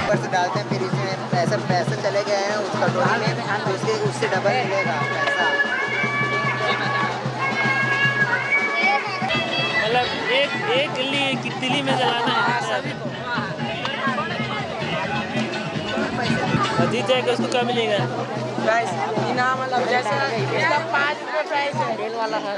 ऊपर से डालते हैं, फिर इसमें पैसे चले गए हैं उस कटोरी में, तो उससे डबल मिलेगा पैसा। मतलब एक तिली में जलाना है सभी को। जीत जाएगा उसको क्या मिलेगा? इनाम मतलब जैसे इसका 5 रुपये प्राइस है, रेल वाला है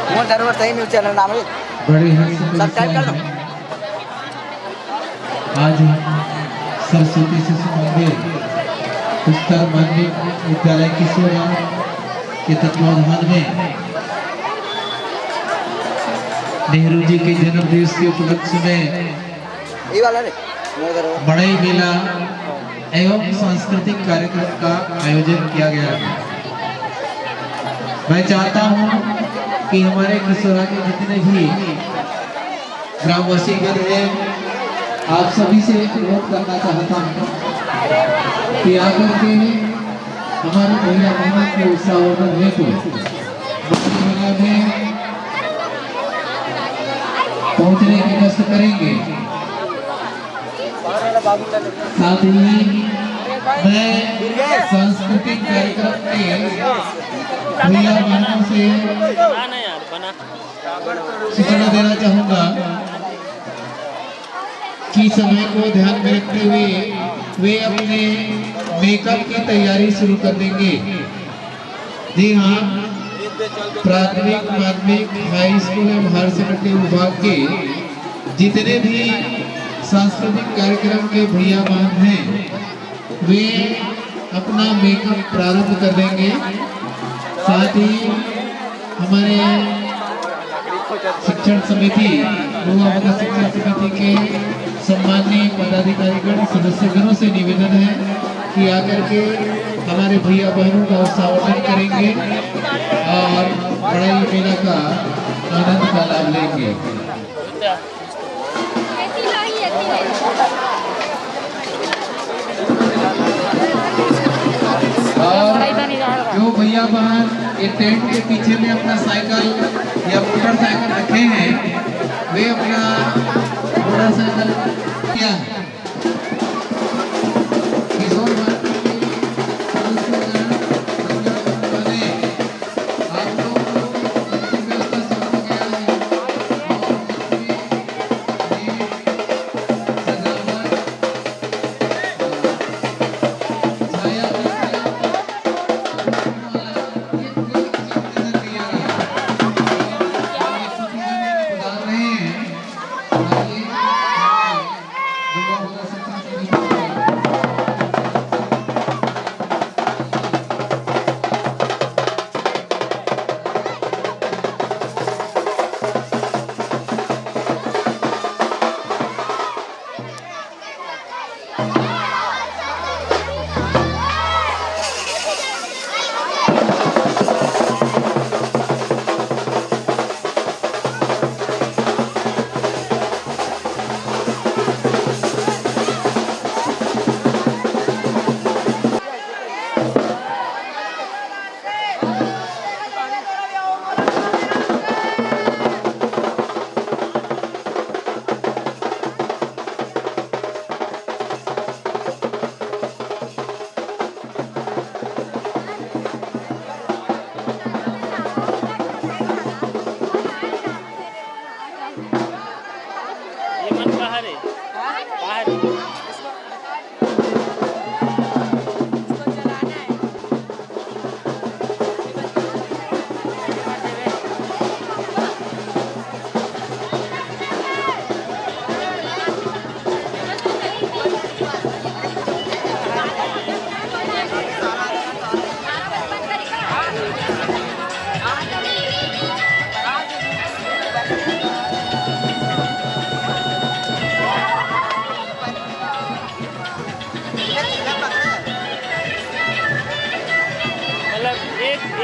वो दरबार सही न्यूज़ चैनल नाम है, बड़े सब टाइप कर दो। आज सरस्वती शिशु मंदिर उच्चतर माध्यमिक विद्यालय किशोरा के तत्वाधान में नेहरू जी के जन्म दिवस के उपलक्ष्य में ये वाला रे बड़े मेला एवं सांस्कृतिक कार्यक्रम का आयोजन किया गया है। मैं चाहता हूं कि हमारे किशोरा के जितने भी ग्रामवासी हैं, आप सभी से अनुरोध करना चाहता हूं कि आकर के हमारे भैया बहनों के उत्साहवर्धन हेतु मेला में पहुंचने की कष्ट करेंगे। साथ ही मैं सांस्कृतिक कार्यक्रम में भैया बहनों से सूचना देना चाहूँगा कि समय को ध्यान में रखते हुए वे अपने मेकअप की तैयारी शुरू कर देंगे। जी हाँ, प्राथमिक माध्यमिक हाई स्कूल एवं हायर सेकेंडरी विभाग के जितने भी सांस्कृतिक कार्यक्रम के भैया बहन हैं, वे अपना मेकअप प्रारंभ कर देंगे। साथ ही हमारे शिक्षण समिति शिक्षण समिति के सम्माननीय पदाधिकारीगण सदस्यगणों से निवेदन है कि आकर के हमारे भैया बहनों का उत्साहवर्धन करेंगे और बड़े मेला का आनंद का लाभ लेंगे। जो भैया बहन ये टेंट के पीछे में अपना साइकिल या मोटरसाइकिल रखे हैं, वे अपना मोटरसाइकिल क्या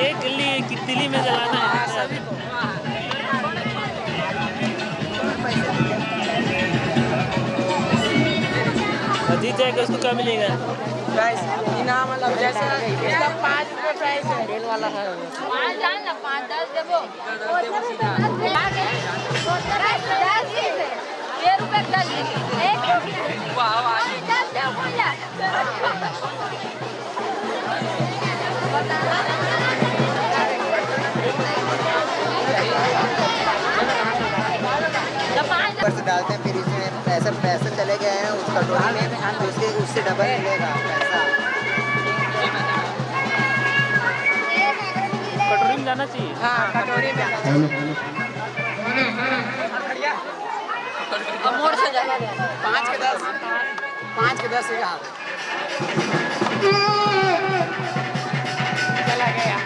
एक किल्ली कितली में जलाना है सभी को जीत जाएगा उसको क्या मिलेगा? प्राइस इनाम मतलब जैसे इसका 5 रुपये प्राइस है रेल वाला है 5-10 देबो 10 रुपए 10 एक वाह 10 दे बोला ऊपर से डालते हैं, फिर इसमें ऐसे पैसे चले गए हैं उस कटोरी में, तो उससे डबल मिलेगा पैसा। कटोरी में जाना चाहिए। हाँ कटोरी में अब मोड़ से जाएगा 5 के 10 यहाँ चला गया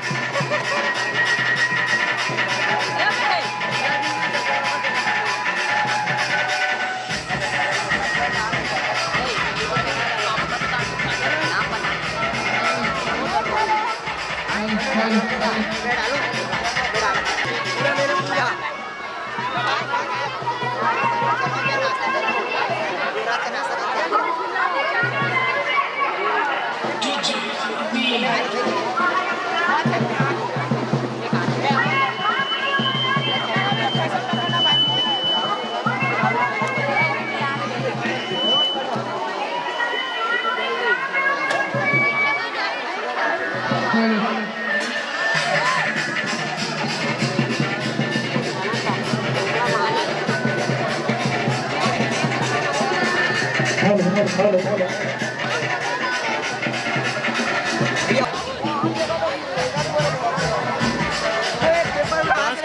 पाँच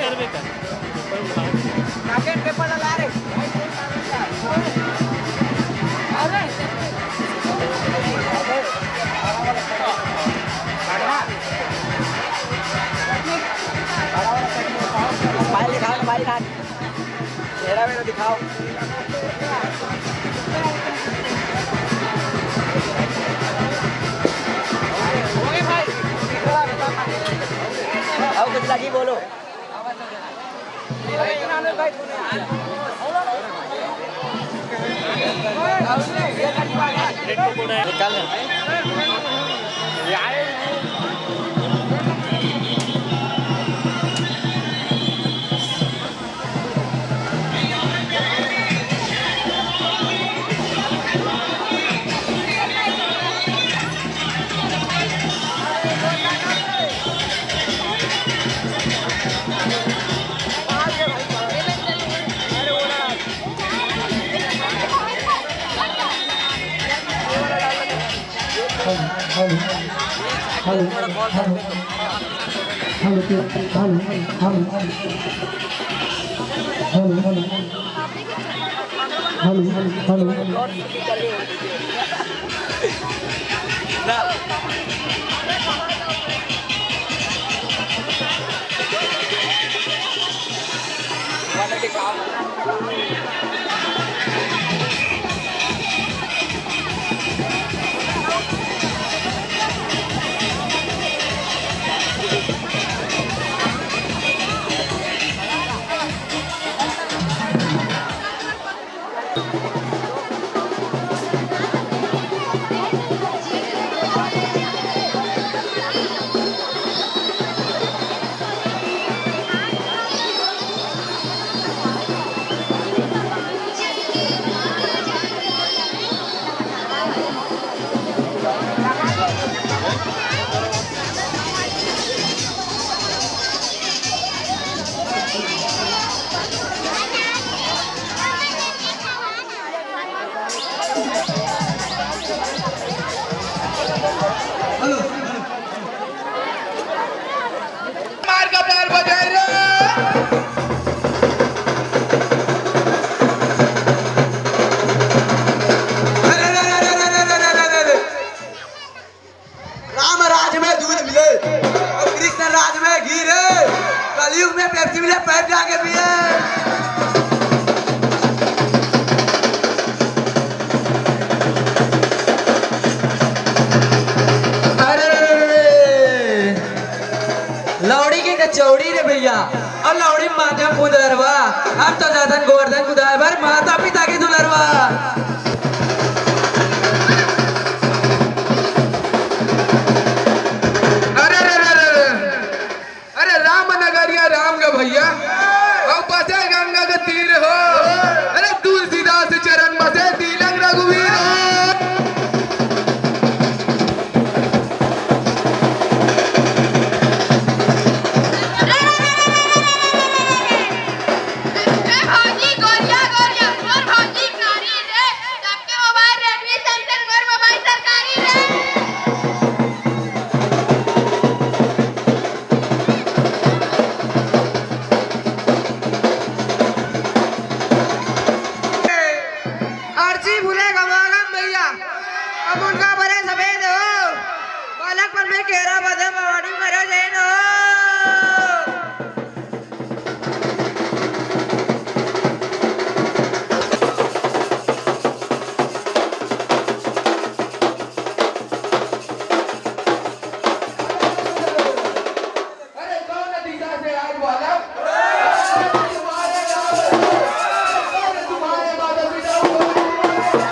करवे का दिखाओ आओ कुछ लगी बोलो निकाल राम राज में दूध मिले और कृष्ण राज में घी रे, कलयुग में पेप्सी मिले पैप जाके पिए। पुदरवा अब तो जातन गोवर्धन खुदा भर माता पिता की दुलरवा अरे राम नगरिया राम का भैया और बसे गंगा का तीर हो अरे तुलसीदास चरण बसे तिलक रघुवीर हो भौजी गोरिया गोरिया मोर भौजी कारी रे सबके मोबाइल रेडमी सैमसंग मोर मोबाइल सरकारी रे अर्जी भूले गवागम भैया अब उनका बड़े सफेद हो बालक पर में केरा बदे मवाड़ी करो जैन हो अरे कौन दिशा से आग वाला तुम्हारे माता पिता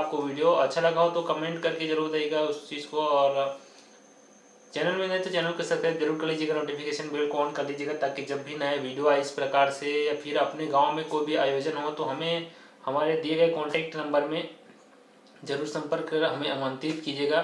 आपको वीडियो अच्छा लगा हो तो कमेंट करके जरूर बताइएगा उस चीज़ को, और चैनल में नहीं तो चैनल को सब्सक्राइब जरूर कर लीजिएगा, नोटिफिकेशन बेल को ऑन कर लीजिएगा, ताकि जब भी नए वीडियो आए इस प्रकार से या फिर अपने गांव में कोई भी आयोजन हो तो हमें हमारे दिए गए कॉन्टैक्ट नंबर में जरूर संपर्क कर हमें आमंत्रित कीजिएगा।